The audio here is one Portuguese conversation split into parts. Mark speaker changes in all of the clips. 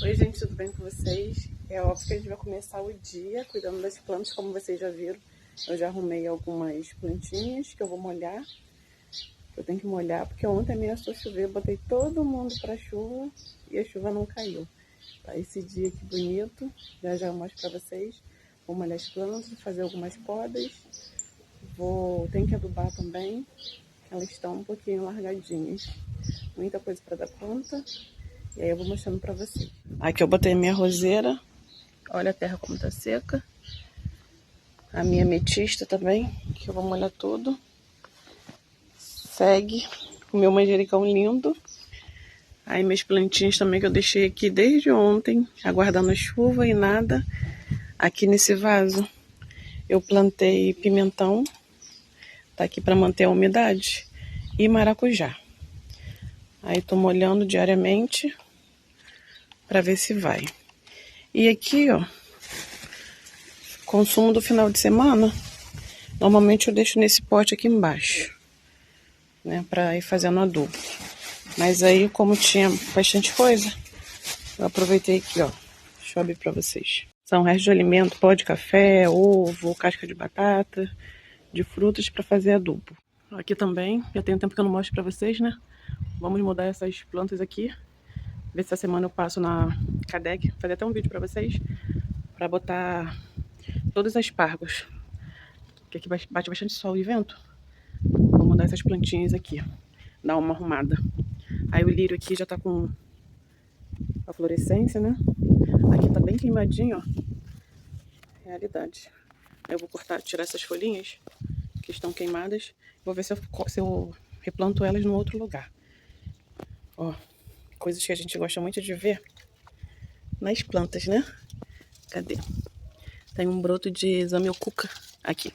Speaker 1: Oi gente, tudo bem com vocês? É óbvio que a gente vai começar o dia cuidando das plantas, como vocês já viram. Eu já arrumei algumas plantinhas que eu vou molhar. Eu tenho que molhar porque ontem ameaçou chover, eu botei todo mundo para chuva e a chuva não caiu. Tá esse dia aqui bonito, já eu mostro para vocês. Vou molhar as plantas, fazer algumas podas. Tenho que adubar também, elas estão um pouquinho largadinhas. Muita coisa para dar conta. E aí eu vou mostrando pra vocês. Aqui eu botei a minha roseira. Olha a terra como tá seca. A minha ametista também, que eu vou molhar tudo. Segue o meu manjericão lindo. Aí minhas plantinhas também que eu deixei aqui desde ontem, aguardando a chuva e nada. Aqui nesse vaso eu plantei pimentão. Tá aqui para manter a umidade. E maracujá. Aí tô molhando diariamente para ver se vai. E aqui, ó, consumo do final de semana, normalmente eu deixo nesse pote aqui embaixo, né, para ir fazendo adubo. Mas aí, como tinha bastante coisa, eu aproveitei aqui, ó. Deixa eu abrir para vocês. São restos de alimento, pó de café, ovo, casca de batata, de frutas para fazer adubo. Aqui também, já tem um tempo que eu não mostro para vocês, né? Vamos mudar essas plantas aqui. Ver se essa semana eu passo na Cadeg, fazer até um vídeo para vocês, para botar todos os aspargos, que aqui bate bastante sol e vento. Vou mudar essas plantinhas aqui, dar uma arrumada. Aí o lírio aqui já tá com a florescência, né? Aqui tá bem queimadinho, ó. Realidade. Aí eu vou tirar essas folhinhas que estão queimadas. Vou ver se eu replanto elas num outro lugar. Ó, coisas que a gente gosta muito de ver nas plantas, né? Cadê? Tem um broto de zamioculca aqui.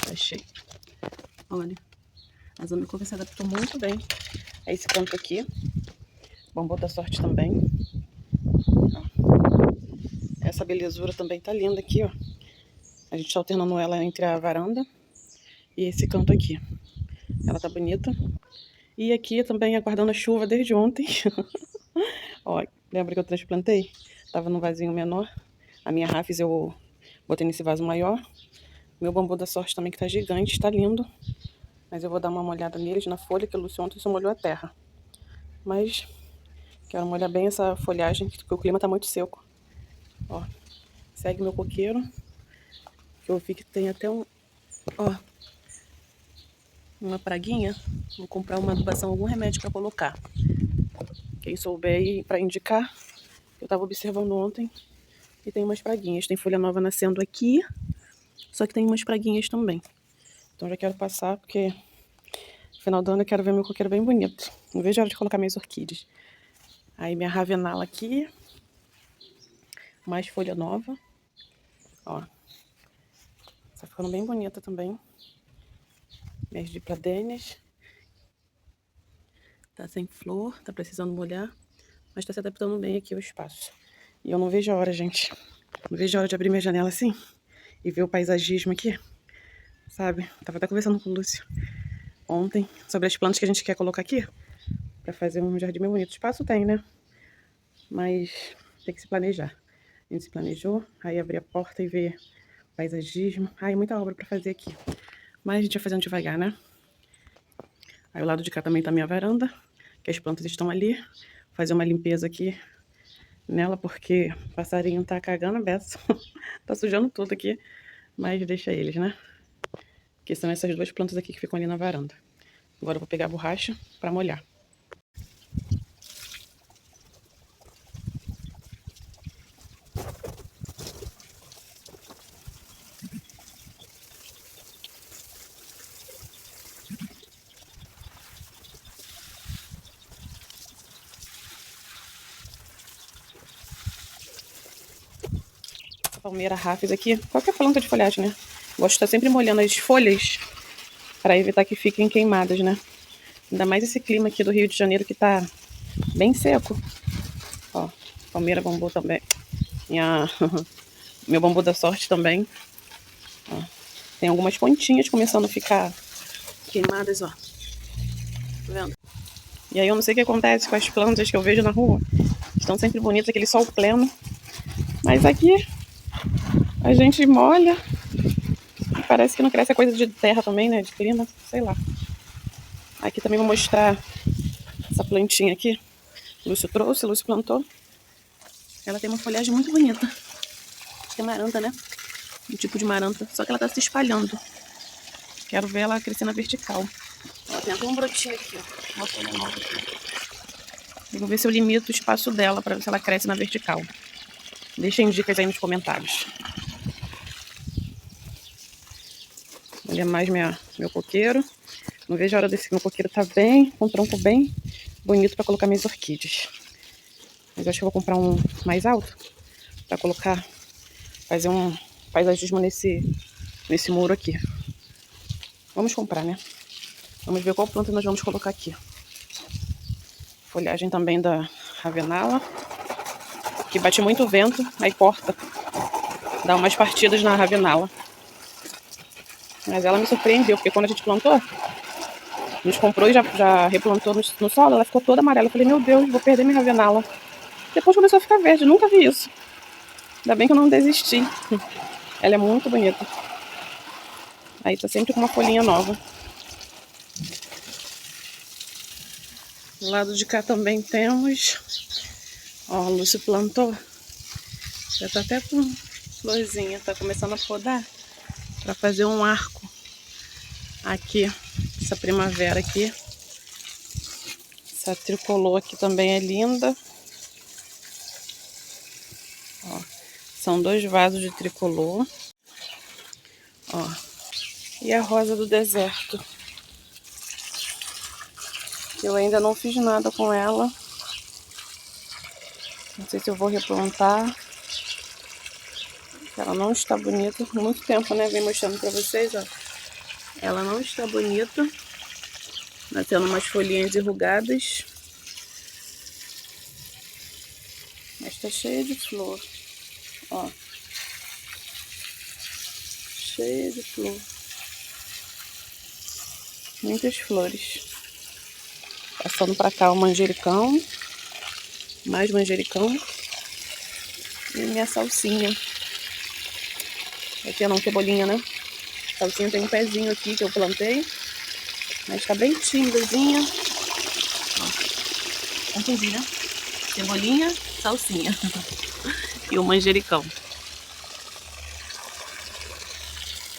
Speaker 1: Achei. Olha. A zamioculca se adaptou muito bem a esse canto aqui. Bambu da sorte também. Ó. Essa belezura também tá linda aqui, ó. A gente tá alternando ela entre a varanda e esse canto aqui. Ela tá bonita. E aqui também aguardando a chuva desde ontem. Ó, lembra que eu transplantei? Tava num vasinho menor. A minha rafis eu botei nesse vaso maior. Meu bambu da sorte também que tá gigante, tá lindo. Mas eu vou dar uma molhada neles na folha, que o Lúcio ontem só molhou a terra. Mas quero molhar bem essa folhagem, porque o clima tá muito seco. Ó, segue meu coqueiro. Que eu vi que tem até ó, uma praguinha. Vou comprar uma adubação, algum remédio para colocar. Quem souber aí para indicar. Eu tava observando ontem e tem umas praguinhas. Tem folha nova nascendo aqui, só que tem umas praguinhas também. Então já quero passar, porque no final do ano eu quero ver meu coqueiro bem bonito. Não vejo a hora de colocar minhas orquídeas. Aí minha ravenala aqui. Mais folha nova. Ó. Tá ficando bem bonita também. Minhas dipladênias. Tá sem flor, tá precisando molhar. Mas tá se adaptando bem aqui o espaço. E eu não vejo a hora, gente. Não vejo a hora de abrir minha janela assim. E ver o paisagismo aqui. Sabe? Tava até conversando com o Lúcio ontem sobre as plantas que a gente quer colocar aqui. Pra fazer um jardim bem bonito. Espaço tem, né? Mas tem que se planejar. A gente se planejou. Aí abrir a porta e ver o paisagismo. Ai, muita obra pra fazer aqui. Mas a gente vai fazendo devagar, né? Aí o lado de cá também tá a minha varanda. Que as plantas estão ali. Fazer uma limpeza aqui nela, porque o passarinho tá cagando a beça. Tá sujando tudo aqui. Mas deixa eles, né? Que são essas duas plantas aqui que ficam ali na varanda. Agora eu vou pegar a borracha pra molhar. palmeira rafis aqui, qualquer planta de folhagem, né? Gosto de estar sempre molhando as folhas para evitar que fiquem queimadas, né? Ainda mais esse clima aqui do Rio de Janeiro que tá bem seco. Ó, palmeira bambu também. Meu bambu da sorte também. Ó, tem algumas pontinhas começando a ficar queimadas, ó. Tá vendo? E aí eu não sei o que acontece com as plantas que eu vejo na rua. Estão sempre bonitas, aquele sol pleno. Mas aqui a gente molha e parece que não cresce, a coisa de terra também, né? De clima, sei lá. Aqui também vou mostrar essa plantinha aqui. Lúcio trouxe, Lúcio plantou. Ela tem uma folhagem muito bonita. Acho que é maranta, né? Um tipo de maranta. Só que ela tá se espalhando. Quero ver ela crescer na vertical. Ó, tem até um brotinho aqui, ó. Uma folha nova aqui. Eu vou ver se eu limito o espaço dela para ver se ela cresce na vertical. Deixem dicas aí nos comentários. Olha mais meu coqueiro. Não vejo a hora desse meu coqueiro tá bem, com um tronco bem bonito para colocar minhas orquídeas. Mas eu acho que eu vou comprar um mais alto para colocar, fazer um paisagismo nesse muro aqui. Vamos comprar, né? Vamos ver qual planta nós vamos colocar aqui. Folhagem também da Ravenala, que bate muito vento, aí corta. Dá umas partidas na Ravenala. Mas ela me surpreendeu, porque quando a gente plantou, nos comprou e já replantou no solo, ela ficou toda amarela. Eu falei, meu Deus, vou perder minha Ravenala. Depois começou a ficar verde, nunca vi isso. Ainda bem que eu não desisti. Ela é muito bonita. Aí tá sempre com uma folhinha nova. Do lado de cá também temos. Ó, o Lúcio plantou. Já tá até com florzinha. Tá começando a podar para fazer um arco. Aqui, essa primavera aqui. Essa tricolor aqui também é linda. Ó, são 2 vasos de tricolor. Ó, e a rosa do deserto. Eu ainda não fiz nada com ela. Não sei se eu vou replantar. Ela não está bonita. Muito tempo, né? Vem mostrando pra vocês, ó. Ela não está bonita. Nascendo umas folhinhas enrugadas. Mas tá cheia de flor. Ó. Cheia de flor. Muitas flores. Passando pra cá o manjericão. Mais manjericão. E minha salsinha. Aqui não, cebolinha, né? Salsinha tem um pezinho aqui que eu plantei. Mas tá bem timidazinha. Confundi, né? Cebolinha, salsinha. E o manjericão.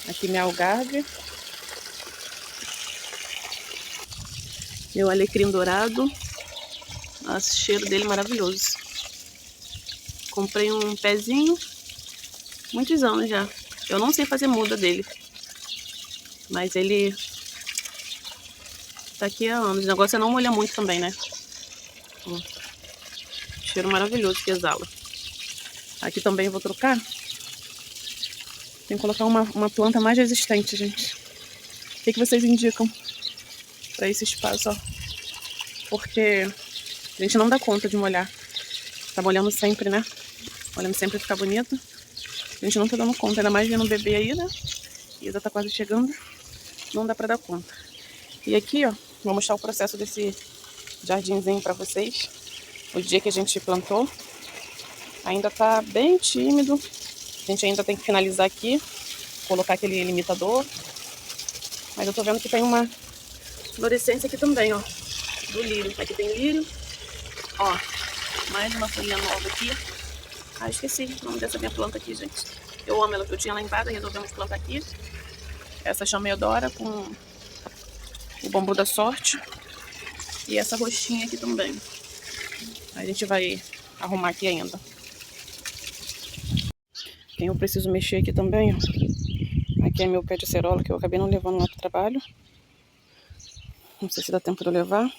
Speaker 1: Aqui minha algarve. Meu alecrim dourado. Nossa, o cheiro dele maravilhoso. Comprei um pezinho. Muitos anos já. Eu não sei fazer muda dele. Mas ele tá aqui há anos. O negócio é não molhar muito também, né? Cheiro maravilhoso que exala. Aqui também eu vou trocar. Tem que colocar uma planta mais resistente, gente. O que vocês indicam para esse espaço, ó? Porque a gente não dá conta de molhar. Tá molhando sempre, né? Molhando sempre pra ficar bonito. A gente não tá dando conta. Ainda mais vendo um bebê aí, né? Isa tá quase chegando. Não dá pra dar conta. E aqui, ó, vou mostrar o processo desse jardinzinho pra vocês. O dia que a gente plantou. Ainda tá bem tímido. A gente ainda tem que finalizar aqui. Colocar aquele limitador. Mas eu tô vendo que tem uma florescência aqui também, ó. Do lírio. Aqui tem lírio. Ó, mais uma folhinha nova aqui. Ah, esqueci o nome dessa minha planta aqui, gente. Eu amo ela, que eu tinha lá embaixo e resolvemos plantar aqui. Essa chameodora com o bambu da sorte. E essa roxinha aqui também. A gente vai arrumar aqui ainda. Eu preciso mexer aqui também, ó. Aqui é meu pé de acerola que eu acabei não levando lá pro trabalho. Não sei se dá tempo de eu levar.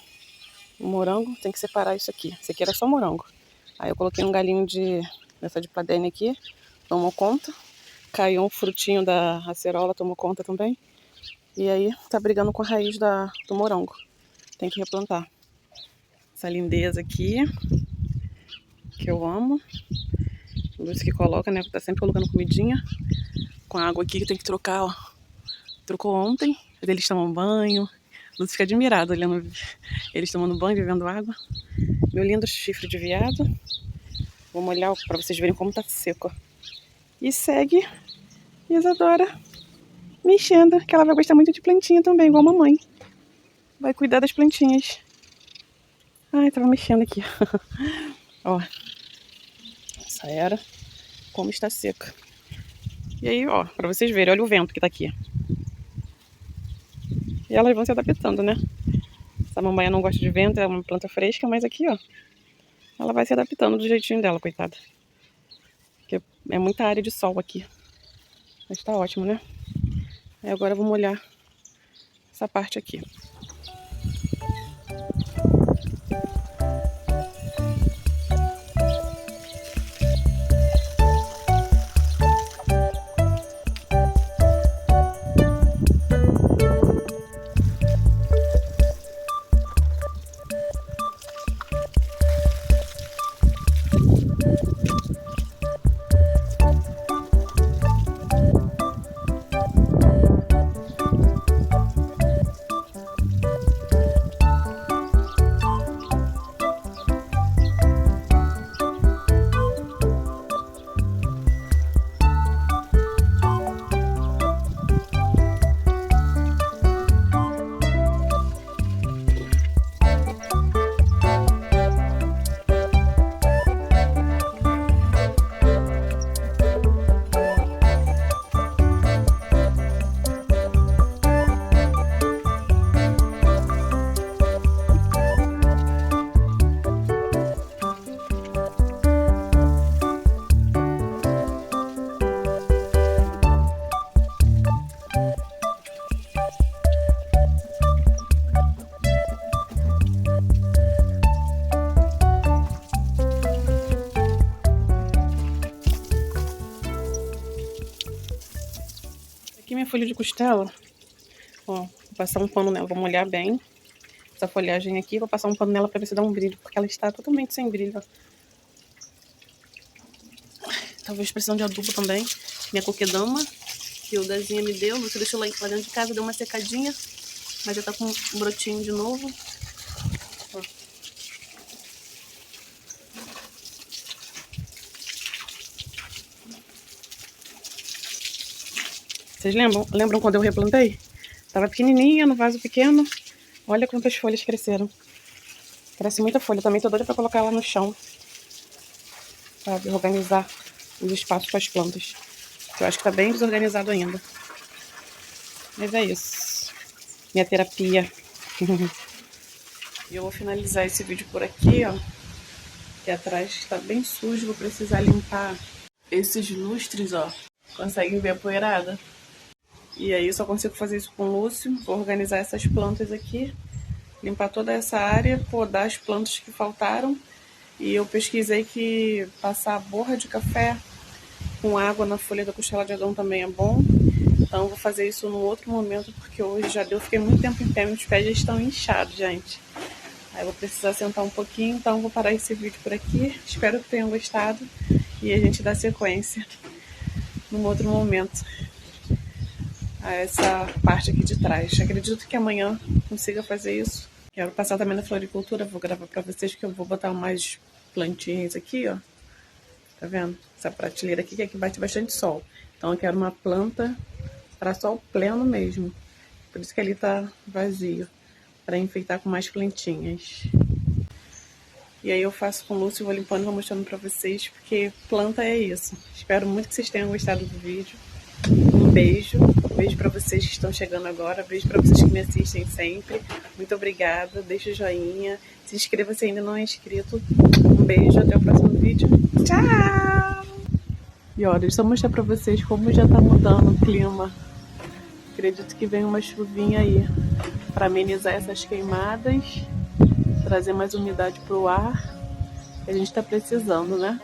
Speaker 1: O morango, tem que separar isso aqui. Esse aqui era só morango. Aí eu coloquei um galinho dessa de Pladene aqui. tomou conta. Caiu um frutinho da acerola, tomou conta também. E aí tá brigando com a raiz do morango. Tem que replantar. Essa lindeza aqui, que eu amo. Luz que coloca, né? Tá sempre colocando comidinha. Com a água aqui que tem que trocar, ó. Trocou ontem, eles tomam banho. Luz fica admirado olhando eles tomando banho, bebendo água. Meu lindo chifre de veado. Vou molhar pra vocês verem como tá seco, ó. E segue Isadora mexendo, que ela vai gostar muito de plantinha também, igual a mamãe. Vai cuidar das plantinhas. Ai, tava mexendo aqui. Ó, essa era como está seca. E aí, ó, pra vocês verem, olha o vento que tá aqui. E elas vão se adaptando, né? Essa mamãe não gosta de vento, é uma planta fresca, mas aqui, ó, ela vai se adaptando do jeitinho dela, coitada. Porque é muita área de sol aqui. Mas tá ótimo, né? Aí agora eu vou molhar essa parte aqui. Aqui minha folha de costela, ó, vou passar um pano nela, vou molhar bem essa folhagem aqui, vou passar um pano nela pra ver se dá um brilho, porque ela está totalmente sem brilho, ó. Talvez precisando de adubo também. Minha coquedama, que o Dezinha me deu, você deixou lá dentro de casa, deu uma secadinha, mas já tá com um brotinho de novo. Ó. Vocês lembram quando eu replantei? Tava pequenininha, no vaso pequeno. Olha quantas folhas cresceram. Cresce muita folha. Também tô doida pra colocar ela no chão. Sabe, organizar os espaços com as plantas. Eu acho que tá bem desorganizado ainda. Mas é isso. Minha terapia. E eu vou finalizar esse vídeo por aqui, ó. Aqui atrás tá bem sujo. Vou precisar limpar esses lustres, ó. Conseguem ver a poeirada? E aí eu só consigo fazer isso com o Lúcio. Vou organizar essas plantas aqui. Limpar toda essa área. Podar as plantas que faltaram. E eu pesquisei que passar a borra de café com água na folha da costela de Adão também é bom. Então eu vou fazer isso num outro momento, porque hoje já deu, fiquei muito tempo em pé, meus pés já estão inchados, gente. Aí eu vou precisar sentar um pouquinho, então eu vou parar esse vídeo por aqui. Espero que tenham gostado e a gente dá sequência num outro momento a essa parte aqui de trás. Acredito que amanhã consiga fazer isso. Quero passar também na floricultura, vou gravar pra vocês que eu vou botar mais plantinhas aqui, ó. Tá vendo? Essa prateleira aqui, que aqui bate bastante sol. Então eu quero uma planta para sol pleno mesmo. Por isso que ali tá vazio. Para enfeitar com mais plantinhas. E aí eu faço com o Lúcio, vou limpando e vou mostrando pra vocês, porque planta é isso. Espero muito que vocês tenham gostado do vídeo. Um beijo. Beijo pra vocês que estão chegando agora. Beijo pra vocês que me assistem sempre. Muito obrigada. Deixa o joinha. Se inscreva se ainda não é inscrito. Um beijo. Até o próximo vídeo. Tchau! E olha, deixa eu mostrar pra vocês como já tá mudando o clima. Acredito que vem uma chuvinha aí pra amenizar essas queimadas. Trazer mais umidade pro ar. Que a gente tá precisando, né?